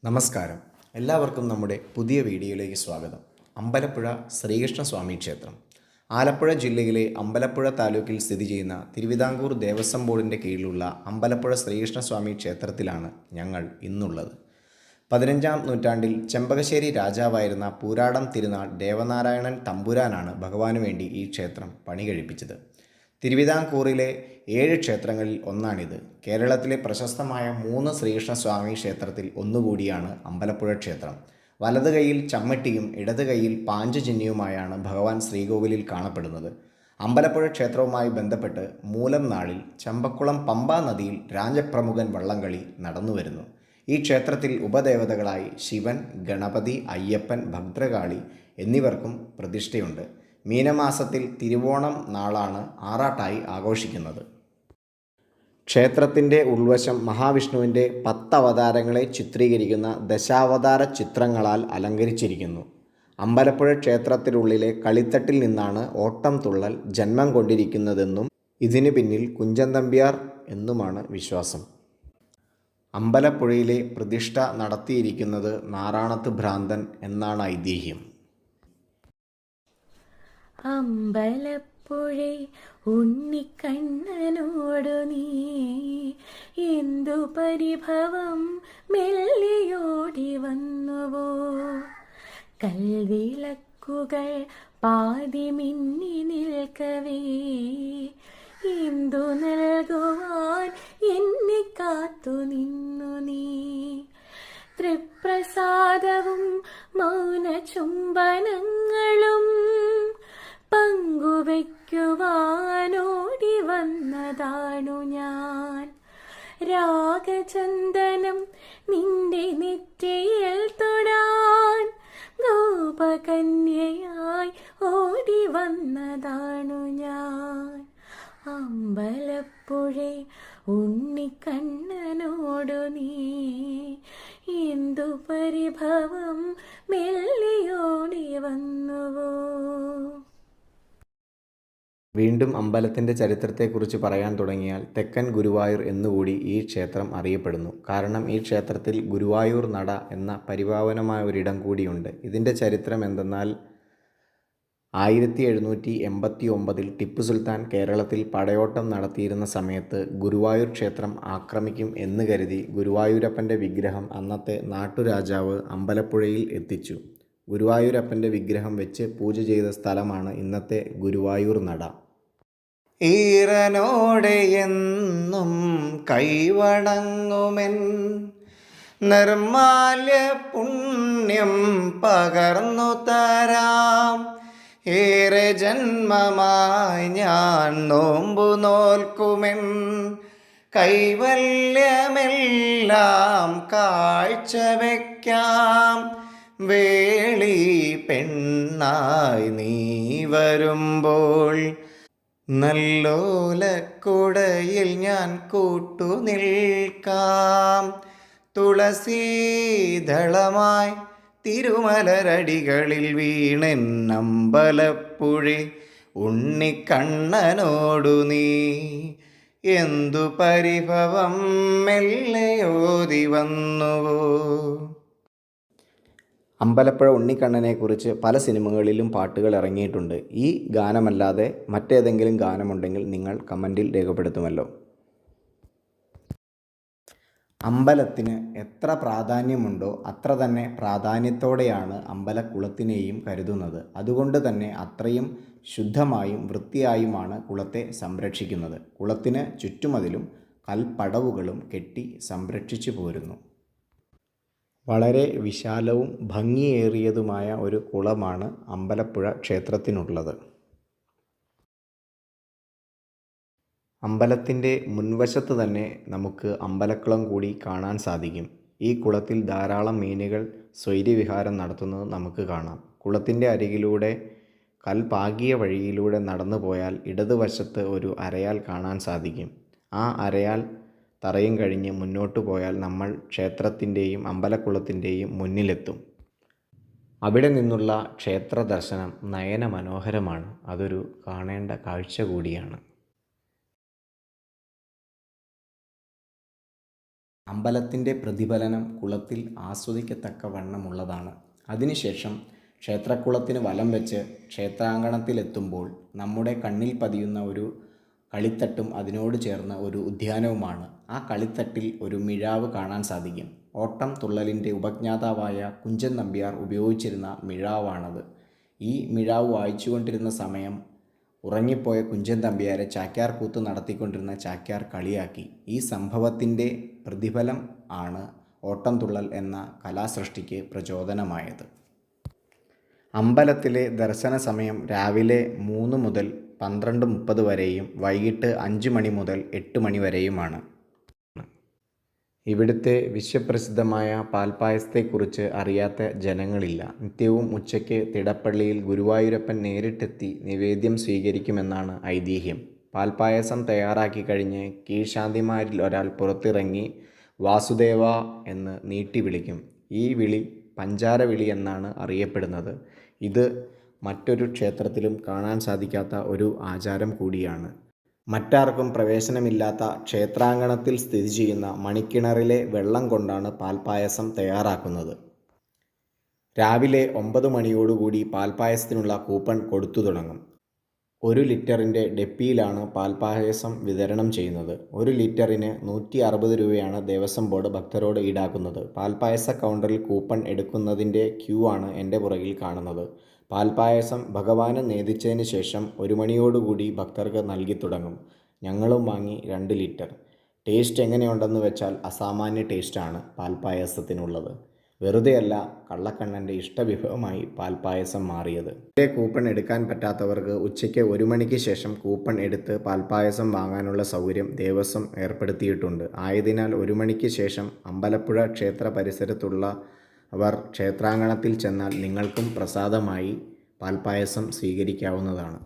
നമസ്കാരം. എല്ലാവർക്കും നമ്മുടെ പുതിയ വീഡിയോയിലേക്ക് സ്വാഗതം. അമ്പലപ്പുഴ ശ്രീകൃഷ്ണസ്വാമി ക്ഷേത്രം ആലപ്പുഴ ജില്ലയിലെ അമ്പലപ്പുഴ താലൂക്കിൽ സ്ഥിതി ചെയ്യുന്ന തിരുവിതാംകൂർ ദേവസ്വം ബോർഡിൻ്റെ കീഴിലുള്ള അമ്പലപ്പുഴ ശ്രീകൃഷ്ണസ്വാമി ക്ഷേത്രത്തിലാണ് ഞങ്ങൾ ഇന്നുള്ളത്. 15-ാം നൂറ്റാണ്ടിൽ ചെമ്പകശ്ശേരി രാജാവായിരുന്ന പൂരാടം തിരുനാൾ ദേവനാരായണൻ തമ്പുരാനാണ് ഭഗവാനു വേണ്ടി ഈ ക്ഷേത്രം പണി കഴിപ്പിച്ചത്. തിരുവിതാംകൂറിലെ 7 ക്ഷേത്രങ്ങളിൽ ഒന്നാണിത്. കേരളത്തിലെ പ്രശസ്തമായ 3 ശ്രീകൃഷ്ണസ്വാമി ക്ഷേത്രത്തിൽ ഒന്നുകൂടിയാണ് അമ്പലപ്പുഴ ക്ഷേത്രം. വലത് കൈയിൽ ചമ്മട്ടിയും ഇടത് കൈയിൽ പാഞ്ചജന്യവുമായാണ് ഭഗവാൻ ശ്രീകോവിലിൽ കാണപ്പെടുന്നത്. അമ്പലപ്പുഴ ക്ഷേത്രവുമായി ബന്ധപ്പെട്ട് മൂലം നാളിൽ ചമ്പക്കുളം പമ്പാ നദിയിൽ രാജപ്രമുഖൻ വള്ളംകളി നടന്നുവരുന്നു. ഈ ക്ഷേത്രത്തിൽ ഉപദേവതകളായി ശിവൻ, ഗണപതി, അയ്യപ്പൻ, ഭദ്രകാളി എന്നിവർക്കും പ്രതിഷ്ഠയുണ്ട്. മീനമാസത്തിൽ തിരുവോണം നാളാണ് ആറാട്ടായി ആഘോഷിക്കുന്നത്. ക്ഷേത്രത്തിൻ്റെ ഉൾവശം മഹാവിഷ്ണുവിൻ്റെ 10 അവതാരങ്ങളെ ചിത്രീകരിക്കുന്ന ദശാവതാര ചിത്രങ്ങളാൽ അലങ്കരിച്ചിരിക്കുന്നു. അമ്പലപ്പുഴ ക്ഷേത്രത്തിനുള്ളിലെ കളിത്തട്ടിൽ നിന്നാണ് ഓട്ടം തുള്ളൽ ജന്മം കൊണ്ടിരിക്കുന്നതെന്നും ഇതിനു പിന്നിൽ കുഞ്ചൻ നമ്പ്യാർ എന്നുമാണ് വിശ്വാസം. അമ്പലപ്പുഴയിലെ പ്രതിഷ്ഠ നടത്തിയിരിക്കുന്നത് നാറാണത്ത് ഭ്രാന്തൻ എന്നാണ് ഐതിഹ്യം. അമ്പലപ്പുഴ ഉണ്ണിക്കണ്ണനോടു നീ എന്തു പരിഭവം മെല്ലിയോടി വന്നുവോ. കൽവിളക്കുകൾ പാതി മിന്നി നിൽക്കവേ എന്തു നൽകുവാൻ എന്നെ കാത്തു നിന്നു നീ. തൃപ്രസാദവും മൗന ചുംബനങ്ങളും പങ്കുവയ്ക്കുവാനോടി വന്നതാണു ഞാൻ. രാഗചന്ദനം നിന്റെ നെറ്റിയിൽ തൊടാൻ ഗോപകന്യയായി ഓടി വന്നതാണു ഞാൻ. അമ്പലപ്പുഴ ഉണ്ണിക്കണ്ണനോടു നീ എന്തു പരിഭവം മെല്ലിയോടി വന്നുവോ. വീണ്ടും അമ്പലത്തിൻ്റെ ചരിത്രത്തെക്കുറിച്ച് പറയാൻ തുടങ്ങിയാൽ തെക്കൻ ഗുരുവായൂർ എന്നുകൂടി ഈ ക്ഷേത്രം അറിയപ്പെടുന്നു. കാരണം ഈ ക്ഷേത്രത്തിൽ ഗുരുവായൂർ നട എന്ന പരിപാവനമായ ഒരിടം കൂടിയുണ്ട്. ഇതിൻ്റെ ചരിത്രം എന്തെന്നാൽ 1789 ടിപ്പു സുൽത്താൻ കേരളത്തിൽ പടയോട്ടം നടത്തിയിരുന്ന സമയത്ത് ഗുരുവായൂർ ക്ഷേത്രം ആക്രമിക്കും എന്ന് കരുതി ഗുരുവായൂരപ്പൻ്റെ വിഗ്രഹം അന്നത്തെ നാട്ടുരാജാവ് അമ്പലപ്പുഴയിൽ എത്തിച്ചു. ഗുരുവായൂരപ്പൻ്റെ വിഗ്രഹം വെച്ച് പൂജ ചെയ്ത സ്ഥലമാണ് ഇന്നത്തെ ഗുരുവായൂർ നട. ഈറനോടെ എന്നും കൈവണങ്ങുമെൻ നിർമാല്യ പുണ്യം പകർന്നു തരാം. ഏറെ ജന്മമായി ഞാൻ നോമ്പു നോൽക്കുമെൻ കൈവല്യമെല്ലാം കാഴ്ചവെക്കാം. വേളി പെണ്ണായി നീ വരുമ്പോൾ നല്ലോലക്കുടയിൽ ഞാൻ കൂട്ടുനിൽക്കാം. തുളസീദളമായി തിരുമലരടികളിൽ വീണെന്നമ്പലപ്പുഴ ഉണ്ണിക്കണ്ണനോടു നീ എന്തു പരിഭവം മെല്ലെയോതി വന്നുവോ. അമ്പലപ്പുഴ ഉണ്ണിക്കണ്ണനെക്കുറിച്ച് പല സിനിമകളിലും പാട്ടുകൾ ഇറങ്ങിയിട്ടുണ്ട്. ഈ ഗാനമല്ലാതെ മറ്റേതെങ്കിലും ഗാനമുണ്ടെങ്കിൽ നിങ്ങൾ കമൻറ്റിൽ രേഖപ്പെടുത്തുമല്ലോ. അമ്പലത്തിന് എത്ര പ്രാധാന്യമുണ്ടോ അത്ര തന്നെ പ്രാധാന്യത്തോടെയാണ് അമ്പലക്കുളത്തിനെയും കരുതുന്നത്. അതുകൊണ്ട് തന്നെ അത്രയും ശുദ്ധമായും വൃത്തിയായുമാണ് കുളത്തെ സംരക്ഷിക്കുന്നത്. കുളത്തിന് ചുറ്റുമതിലും കൽപ്പടവുകളും കെട്ടി സംരക്ഷിച്ചു പോരുന്നു. വളരെ വിശാലവും ഭംഗിയേറിയതുമായ ഒരു കുളമാണ് അമ്പലപ്പുഴ ക്ഷേത്രത്തിനുള്ളത്. അമ്പലത്തിൻ്റെ മുൻവശത്ത് തന്നെ നമുക്ക് അമ്പലക്കുളം കൂടി കാണാൻ സാധിക്കും. ഈ കുളത്തിൽ ധാരാളം മീനുകൾ സ്വൈര്യവിഹാരം നടത്തുന്നത് നമുക്ക് കാണാം. കുളത്തിൻ്റെ അരികിലൂടെ കൽപാകിയ വഴിയിലൂടെ നടന്നു പോയാൽ ഇടതുവശത്ത് ഒരു അരയാൽ കാണാൻ സാധിക്കും. ആ അരയാൽ തറയും കഴിഞ്ഞ് മുന്നോട്ട് പോയാൽ നമ്മൾ ക്ഷേത്രത്തിൻ്റെയും അമ്പലക്കുളത്തിൻ്റെയും മുന്നിലെത്തും. അവിടെ നിന്നുള്ള ക്ഷേത്ര ദർശനം നയന മനോഹരമാണ്. അതൊരു കാണേണ്ട കാഴ്ച കൂടിയാണ്. അമ്പലത്തിൻ്റെ പ്രതിഫലനം കുളത്തിൽ ആസ്വദിക്കത്തക്ക വണ്ണമുള്ളതാണ്. അതിനുശേഷം ക്ഷേത്രക്കുളത്തിന് വലം വെച്ച് ക്ഷേത്രാങ്കണത്തിലെത്തുമ്പോൾ നമ്മുടെ കണ്ണിൽ പതിയുന്ന ഒരു കളിത്തട്ടും അതിനോട് ചേർന്ന ഒരു ഉദ്യാനവുമാണ്. ആ കളിത്തട്ടിൽ ഒരു മിഴാവ് കാണാൻ സാധിക്കും. ഓട്ടം തുള്ളലിൻ്റെ ഉപജ്ഞാതാവായ കുഞ്ചൻ നമ്പ്യാർ ഉപയോഗിച്ചിരുന്ന മിഴാവാണത്. ഈ മിഴാവ് വായിച്ചുകൊണ്ടിരുന്ന സമയം ഉറങ്ങിപ്പോയ കുഞ്ചൻ നമ്പ്യാരെ ചാക്യാർ കൂത്ത് നടത്തിക്കൊണ്ടിരുന്ന ചാക്യാർ കളിയാക്കി. ഈ സംഭവത്തിൻ്റെ പ്രതിഫലം ആണ് ഓട്ടം തുള്ളൽ എന്ന കലാസൃഷ്ടിക്ക് പ്രചോദനമായത്. അമ്പലത്തിലെ ദർശന സമയം രാവിലെ 3 മുതൽ 12:30 വരെയും വൈകിട്ട് 5 മണി മുതൽ 8 മണി വരെയുമാണ്. ഇവിടുത്തെ വിശ്വപ്രസിദ്ധമായ പാൽപ്പായസത്തെക്കുറിച്ച് അറിയാത്ത ജനങ്ങളില്ല. നിത്യവും ഉച്ചയ്ക്ക് തിടപ്പള്ളിയിൽ ഗുരുവായൂരപ്പൻ നേരിട്ടെത്തി നിവേദ്യം സ്വീകരിക്കുമെന്നാണ് ഐതിഹ്യം. പാൽപ്പായസം തയ്യാറാക്കി കഴിഞ്ഞ് കീഴ്ശാന്തിമാരിൽ ഒരാൾ പുറത്തിറങ്ങി വാസുദേവ എന്ന് നീട്ടി വിളിക്കും. ഈ വിളി പഞ്ചാര വിളി എന്നാണ് അറിയപ്പെടുന്നത്. ഇത് മറ്റൊരു ക്ഷേത്രത്തിലും കാണാൻ സാധിക്കാത്ത ഒരു ആചാരം കൂടിയാണ്. മറ്റാർക്കും പ്രവേശനമില്ലാത്ത ക്ഷേത്രാങ്കണത്തിൽ സ്ഥിതി ചെയ്യുന്ന മണിക്കിണറിലെ വെള്ളം കൊണ്ടാണ് പാൽപ്പായസം തയ്യാറാക്കുന്നത്. രാവിലെ 9 മണിയോടുകൂടി പാൽപ്പായസത്തിനുള്ള കൂപ്പൺ കൊടുത്തു തുടങ്ങും. 1 ലിറ്ററിൻ്റെ ഡെപ്പിയിലാണ് പാൽപ്പായസം വിതരണം ചെയ്യുന്നത്. 1 ലിറ്ററിന് 160 രൂപയാണ് ദേവസ്വം ബോർഡ് ഭക്തരോട് ഈടാക്കുന്നത്. പാൽപ്പായസ കൗണ്ടറിൽ കൂപ്പൺ എടുക്കുന്നതിൻ്റെ ക്യൂ ആണ് എൻ്റെ പുറകിൽ കാണുന്നത്. പാൽപ്പായസം ഭഗവാന് നേദിച്ചതിന് ശേഷം 1 മണിയോടുകൂടി ഭക്തർക്ക് നൽകി തുടങ്ങും. ഞങ്ങളും വാങ്ങി 2 ലിറ്റർ. ടേസ്റ്റ് എങ്ങനെയുണ്ടെന്ന് വെച്ചാൽ അസാമാന്യ ടേസ്റ്റാണ് പാൽപ്പായസത്തിനുള്ളത്. വെറുതെയല്ല കള്ളക്കണ്ണൻ്റെ ഇഷ്ടവിഭവമായി പാൽപ്പായസം മാറിയത്. കൂപ്പൺ എടുക്കാൻ പറ്റാത്തവർക്ക് ഉച്ചയ്ക്ക് 1 മണിക്ക് ശേഷം കൂപ്പൺ എടുത്ത് പാൽപ്പായസം വാങ്ങാനുള്ള സൗകര്യം ദേവസ്വം ഏർപ്പെടുത്തിയിട്ടുണ്ട്. ആയതിനാൽ 1 മണിക്ക് ശേഷം അമ്പലപ്പുഴ ക്ഷേത്ര പരിസരത്തുള്ളവർ ക്ഷേത്രാങ്കണത്തിൽ ചെന്നാൽ നിങ്ങൾക്കും പ്രസാദമായി പാൽപ്പായസം സ്വീകരിക്കാവുന്നതാണ്.